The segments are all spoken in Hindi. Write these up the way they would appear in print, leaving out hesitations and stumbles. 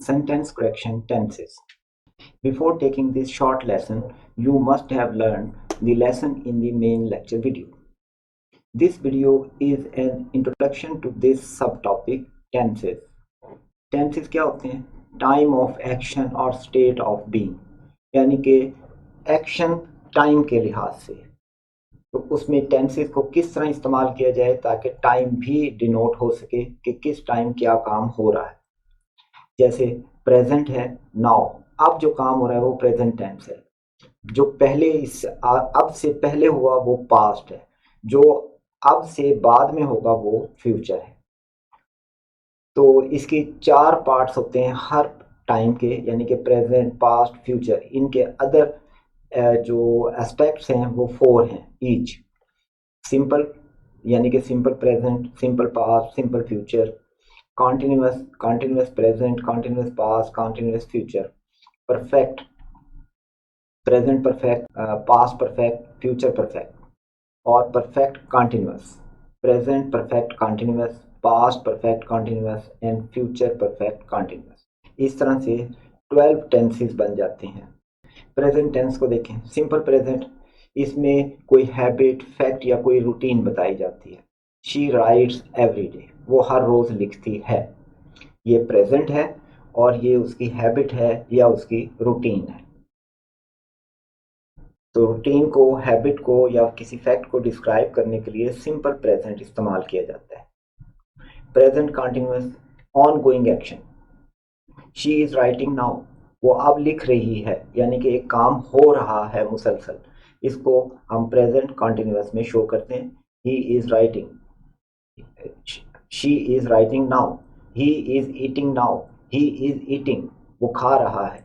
Sentence correction tenses. Before taking this short lesson, you must have learned the lesson in the main lecture video. This video is an introduction to this subtopic tenses. Tenses क्या होते हैं? टाइम ऑफ एक्शन और स्टेट ऑफ बीइंग, यानी कि एक्शन टाइम के लिहाज से, तो उसमें टेंसेस को किस तरह इस्तेमाल किया जाए ताकि टाइम भी डिनोट हो सके कि किस टाइम क्या काम हो रहा है। जैसे प्रेजेंट है नाउ, अब जो काम हो रहा है वो प्रेजेंट टेंस है। जो पहले अब से पहले हुआ वो पास्ट है, जो अब से बाद में होगा वो फ्यूचर है। तो इसके 4 पार्ट्स होते हैं हर टाइम के, यानी कि प्रेजेंट, पास्ट, फ्यूचर। इनके अदर जो एस्पेक्ट्स हैं वो 4 हैं ईच। सिंपल यानी कि simple present, simple past, simple future, continuous present, continuous past, continuous future, perfect, present perfect, past perfect, future perfect, और perfect continuous, present perfect continuous, past perfect continuous and future perfect continuous। इस तरह से 12 टेंसेस बन जाते हैं। प्रेजेंट टेंस को देखें, सिंपल प्रेजेंट, इसमें कोई हैबिट, फैक्ट या कोई रूटीन बताई जाती है। शी राइट्स एवरी डे, वो हर रोज लिखती है। ये प्रेजेंट है और ये उसकी हैबिट है या उसकी रूटीन है। तो रूटीन को, हैबिट को या किसी फैक्ट को डिस्क्राइब करने के लिए सिंपल प्रेजेंट इस्तेमाल किया जाता है। Present continuous on going action, she is writing now, वो अब लिख रही है, यानी कि एक काम हो रहा है मुसलसल। इसको हम प्रेजेंट कंटिन्यूअस में शो करते हैं। He is writing, she is writing now, he is eating now, he is eating, वो खा रहा है।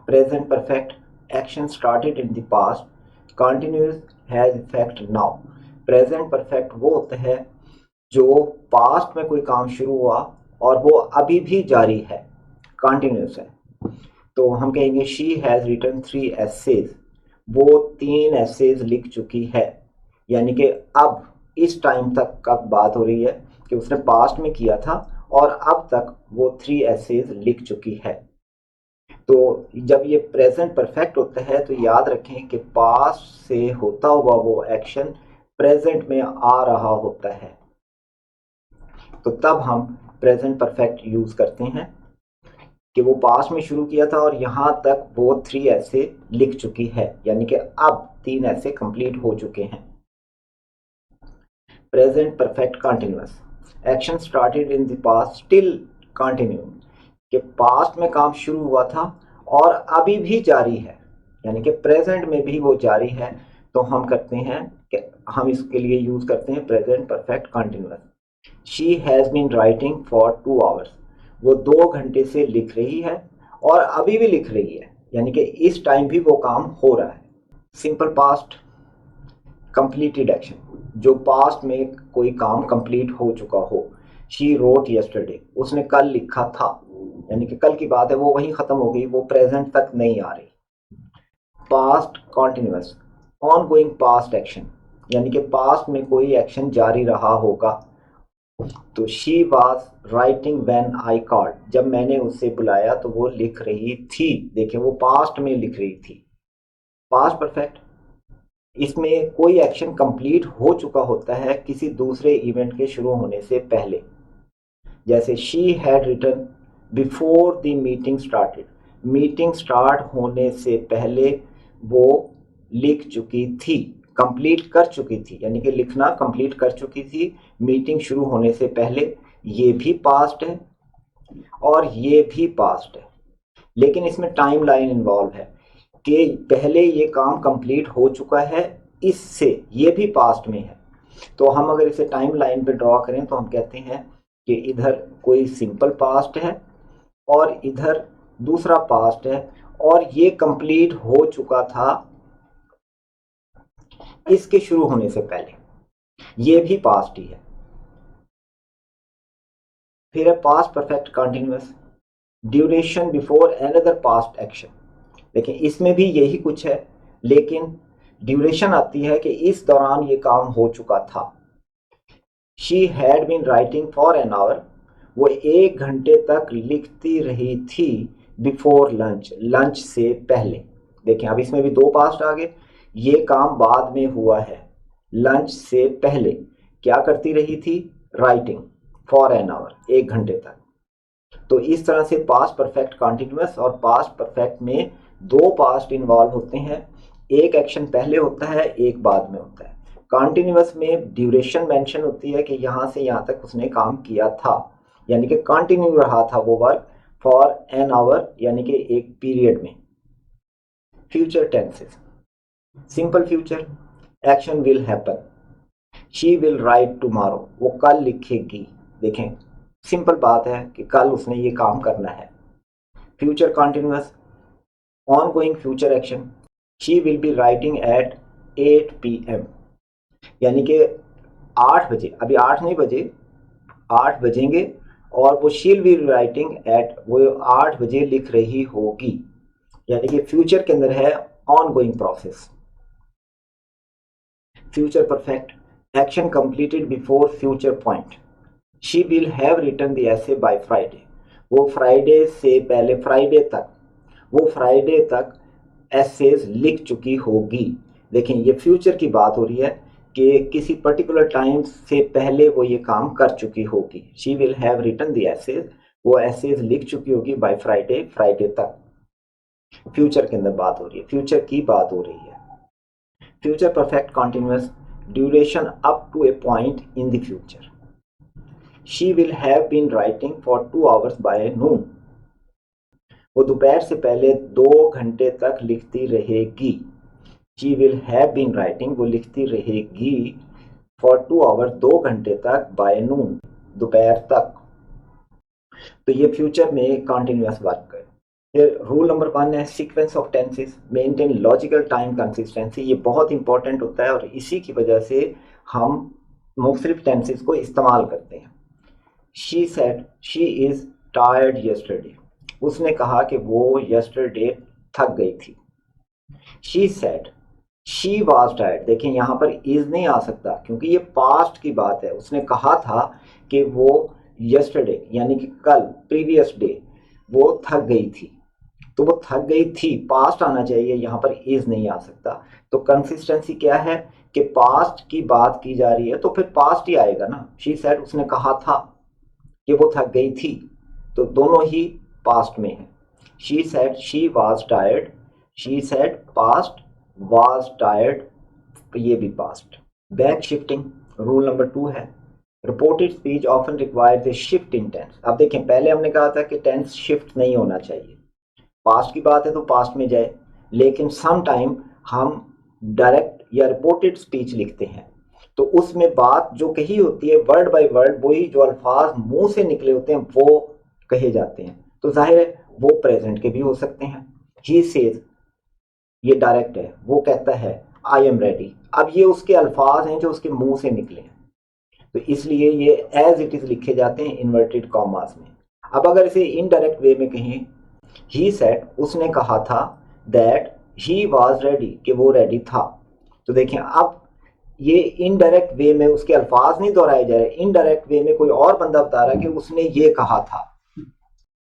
Present perfect, action started in the past, continuous has effect now. Present perfect वो होता है जो पास्ट में कोई काम शुरू हुआ और वो अभी भी जारी है, कंटिन्यूअस है। तो हम कहेंगे शी हैज रिटन 3 एसेज, वो 3 एसेज लिख चुकी है, यानी कि अब इस टाइम तक का बात हो रही है कि उसने पास्ट में किया था और अब तक वो 3 एसेज लिख चुकी है। तो जब ये प्रेजेंट परफेक्ट होता है तो याद रखें कि पास्ट से होता हुआ वो एक्शन प्रेजेंट में आ रहा होता है, तो तब हम प्रेजेंट परफेक्ट यूज करते हैं कि वो पास्ट में शुरू किया था और यहाँ तक वो 3 ऐसे लिख चुकी है, यानी कि अब 3 ऐसे कंप्लीट हो चुके हैं। Present perfect continuous, action started in the past still continuing, कि पास्ट में काम शुरू हुआ था और अभी भी जारी है, यानी कि प्रेजेंट में भी वो जारी है। तो हम करते हैं कि हम इसके लिए यूज करते हैं present perfect continuous. She has been writing for 2 hours, वो 2 घंटे से लिख रही है और अभी भी लिख रही है, यानी कि इस टाइम भी वो काम हो रहा है। सिंपल पास्ट, कंप्लीटेड एक्शन, जो पास्ट में कोई काम कंप्लीट हो चुका हो। शी रोट यस्टरडे, उसने कल लिखा था, यानी कि कल की बात है, वो वहीं खत्म हो गई, वो प्रेजेंट तक नहीं आ रही। Past continuous, on going past action, यानी कि पास्ट में कोई एक्शन जारी रहा होगा। तो she was writing when I called, जब मैंने उसे बुलाया तो वो लिख रही थी। देखिए वो पास्ट में लिख रही थी। पास्ट परफेक्ट, इसमें कोई एक्शन कंप्लीट हो चुका होता है किसी दूसरे इवेंट के शुरू होने से पहले। जैसे she had written before the meeting started, meeting start होने से पहले वो लिख चुकी थी, कंप्लीट कर चुकी थी, यानी कि लिखना कंप्लीट कर चुकी थी मीटिंग शुरू होने से पहले। ये भी पास्ट है और ये भी पास्ट है, लेकिन इसमें टाइम लाइन इन्वॉल्व है कि पहले ये काम कंप्लीट हो चुका है इससे, ये भी पास्ट में है। तो हम अगर इसे टाइम लाइन पे ड्रॉ करें तो हम कहते हैं कि इधर कोई सिंपल पास्ट है और इधर दूसरा पास्ट है, और ये कंप्लीट हो चुका था इसके शुरू होने से पहले, ये भी पास्ट ही है। फिर है past perfect continuous, duration before another past action. देखिए इसमें भी यही कुछ है, लेकिन ड्यूरेशन आती है कि इस दौरान ये काम हो चुका था। She had been writing for an hour, वो 1 घंटे तक लिखती रही थी बिफोर लंच, लंच से पहले। देखें अब इसमें भी 2 पास्ट आ गए, ये काम बाद में हुआ है। लंच से पहले क्या करती रही थी? राइटिंग फॉर एन आवर, 1 घंटे तक। तो इस तरह से पास्ट परफेक्ट कॉन्टिन्यूअस और पास्ट परफेक्ट में 2 पास्ट इन्वॉल्व होते हैं, एक एक्शन पहले होता है, एक बाद में होता है। कॉन्टिन्यूअस में ड्यूरेशन मेंशन होती है कि यहाँ से यहाँ तक उसने काम किया था, यानी कि कंटिन्यू रहा था वो वर्क फॉर एन आवर, यानी कि एक पीरियड में। Future tenses, simple future, action will happen, she will write tomorrow, वो कल लिखेगी। देखें सिंपल बात है कि कल उसने ये काम करना है। Future continuous, ongoing future action, she will be writing at 8 PM, यानी कि 8 बजे, अभी 8 नहीं बजे, 8 बजेंगे और वो शील बी राइटिंग एट, वो 8 बजे लिख रही होगी, यानी कि फ्यूचर के अंदर है ongoing process. Future perfect, action completed before future point, she will have written the essay by Friday, वो फ्राइडे से पहले, फ्राइडे तक, वो फ्राइडे तक एसेज लिख चुकी होगी। देखें ये फ्यूचर की बात हो रही है कि किसी पर्टिकुलर टाइम से पहले वो ये काम कर चुकी होगी। She will have written the essays, वो एसेज लिख चुकी होगी बाय फ्राइडे, फ्राइडे तक। फ्यूचर के अंदर बात हो रही है, फ्यूचर की बात हो रही है। Future perfect continuous, duration up to a point in the future, she will have been writing for 2 hours by noon, वो दोपहर से पहले 2 घंटे तक लिखती रहेगी। She will have been writing, वो लिखती रहेगी फॉर 2 hours, 2 घंटे तक, बाय नून, दोपहर तक। तो ये फ्यूचर में कॉन्टिन्यूअस वर्क है। फिर रूल नंबर 1 है sequence of tenses, maintain logical time consistency. ये बहुत इंपॉर्टेंट होता है और इसी की वजह से हम मुख्तलिफ टेंसेस को इस्तेमाल करते हैं। She said she is tired yesterday, उसने कहा कि वो यस्टरडे थक गई थी। She said she was tired, देखें यहाँ पर इज नहीं आ सकता क्योंकि ये पास्ट की बात है। उसने कहा था कि वो यस्टरडे यानी कि कल, प्रीवियस डे, वो थक गई थी। तो वो थक गई थी, पास्ट आना चाहिए, यहाँ पर इज नहीं आ सकता। तो कंसिस्टेंसी क्या है कि पास्ट की बात की जा रही है तो फिर पास्ट ही आएगा ना। शी सेड, उसने कहा था कि वो थक गई थी, तो दोनों ही पास्ट में है। She said she was tired, she said past, was tired ये भी past. Back shifting rule number 2 है, reported speech often requires a shift in tense. अब देखें पहले हमने कहा था कि टेंस शिफ्ट नहीं होना चाहिए, पास्ट की बात है तो पास्ट में जाए, लेकिन सम टाइम हम डायरेक्ट या रिपोर्टेड स्पीच लिखते हैं तो उसमें बात जो कही होती है वर्ड बाय वर्ड, वही जो अल्फाज मुंह से निकले होते हैं वो कहे जाते हैं। तो जाहिर है वो प्रेजेंट के भी हो सकते हैं। ही सेज, ये डायरेक्ट है, वो कहता है आई एम रेडी। अब ये उसके अल्फाज हैं जो उसके मुंह से निकले हैं, तो इसलिए ये एज इट इज लिखे जाते हैं इन्वर्टेड कॉमास में। अब अगर इसे इनडायरेक्ट वे में कहें, ही सेड, उसने कहा था, दैट ही वाज रेडी, कि वो रेडी था। तो देखें अब ये इनडायरेक्ट वे में उसके अल्फाज नहीं दोहराए जा रहे, इनडायरेक्ट वे में कोई और बंदा बता रहा है कि उसने ये कहा था।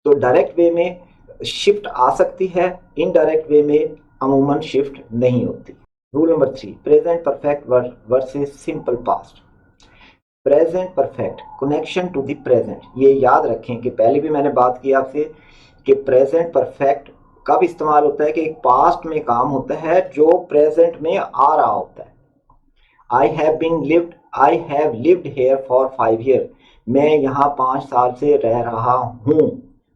तो डायरेक्ट वे में शिफ्ट आ सकती है, इनडायरेक्ट वे में अमूमन शिफ्ट नहीं होती। Rule number 3, present perfect versus simple past. Present perfect connection to the present, ये याद रखें कि पहले भी मैंने बात की आपसे कि प्रेजेंट परफेक्ट कब इस्तेमाल होता है कि एक पास्ट में काम होता है जो प्रेजेंट में आ रहा होता है। I have lived here for 5 years, मैं यहाँ 5 साल से रह रहा हूँ,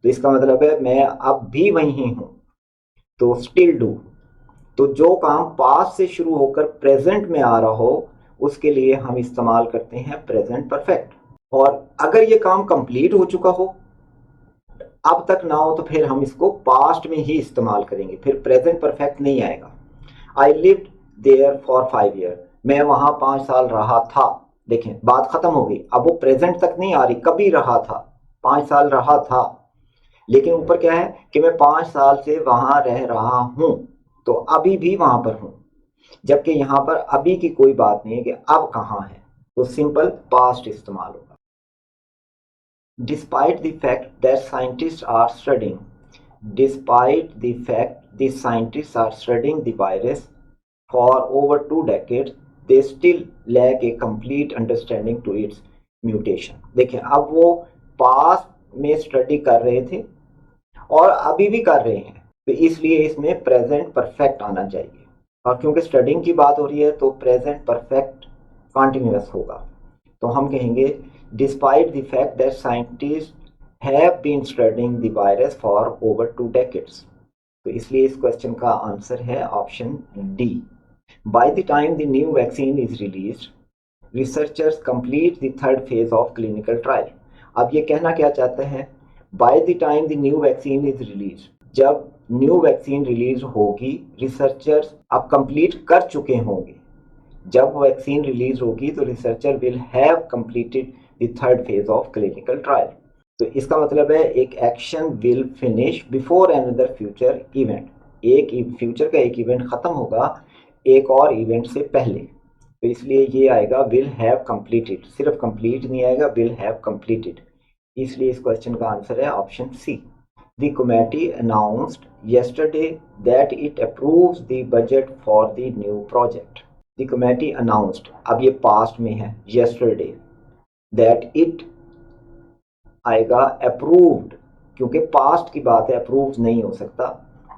तो इसका मतलब है मैं अब भी वहीं हूँ, तो स्टिल डू। तो जो काम पास्ट से शुरू होकर प्रेजेंट में आ रहा हो उसके लिए हम इस्तेमाल करते हैं प्रेजेंट परफेक्ट। और अगर ये काम कंप्लीट हो चुका हो, अब तक ना हो, तो फिर हम इसको पास्ट में ही इस्तेमाल करेंगे, फिर प्रेजेंट परफेक्ट नहीं आएगा। I lived there for 5 years, मैं वहां 5 साल रहा था। देखें बात खत्म हो गई, अब वो प्रेजेंट तक नहीं आ रही, कभी रहा था, 5 साल रहा था, लेकिन ऊपर क्या है कि मैं 5 साल से वहां रह रहा हूं, तो अभी भी वहां पर हूं, जबकि यहां पर अभी की कोई बात नहीं है कि अब कहां है, तो सिंपल पास्ट इस्तेमाल होगा। Despite the fact that scientists are studying, despite the fact the scientists are studying the virus for over 2 decades, they still lack a complete understanding to its mutation. देखिए अब वो पास्ट में स्टडी कर रहे थे और अभी भी कर रहे हैं, तो इसलिए इसमें प्रेजेंट परफेक्ट आना चाहिए, और क्योंकि स्टडिंग की बात हो रही है तो प्रेजेंट परफेक्ट कॉन्टिन्यूस होगा। तो हम कहेंगे despite the fact that scientist have been studying the virus for over 2 decades। तो इसलिए इस क्वेश्चन का आंसर है option D. By the time the new vaccine is released, researchers complete the third phase of clinical trial. अब ये कहना क्या चाहते हैं, by the time the new vaccine is release, जब न्यू वैक्सीन रिलीज होगी रिसर्चर्स अब कंप्लीट कर चुके होंगे। जब वैक्सीन रिलीज होगी तो researcher will have completed the third phase of clinical trial. तो इसका मतलब है एक action will finish before another future event, एक फ्यूचर का एक इवेंट खत्म होगा एक और इवेंट से पहले। तो इसलिए ये आएगा विल हैव कंप्लीटेड, सिर्फ कंप्लीट नहीं आएगा, विल हैव कंप्लीटेड। इसलिए इस क्वेश्चन का आंसर है option C. The committee announced yesterday that it approves the budget for the new project. The committee announced, अब ये past में है, yesterday, that it आएगा approved, क्योंकि past की बात है, approved नहीं हो सकता,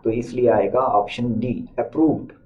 तो इसलिए आएगा ऑप्शन डी approved।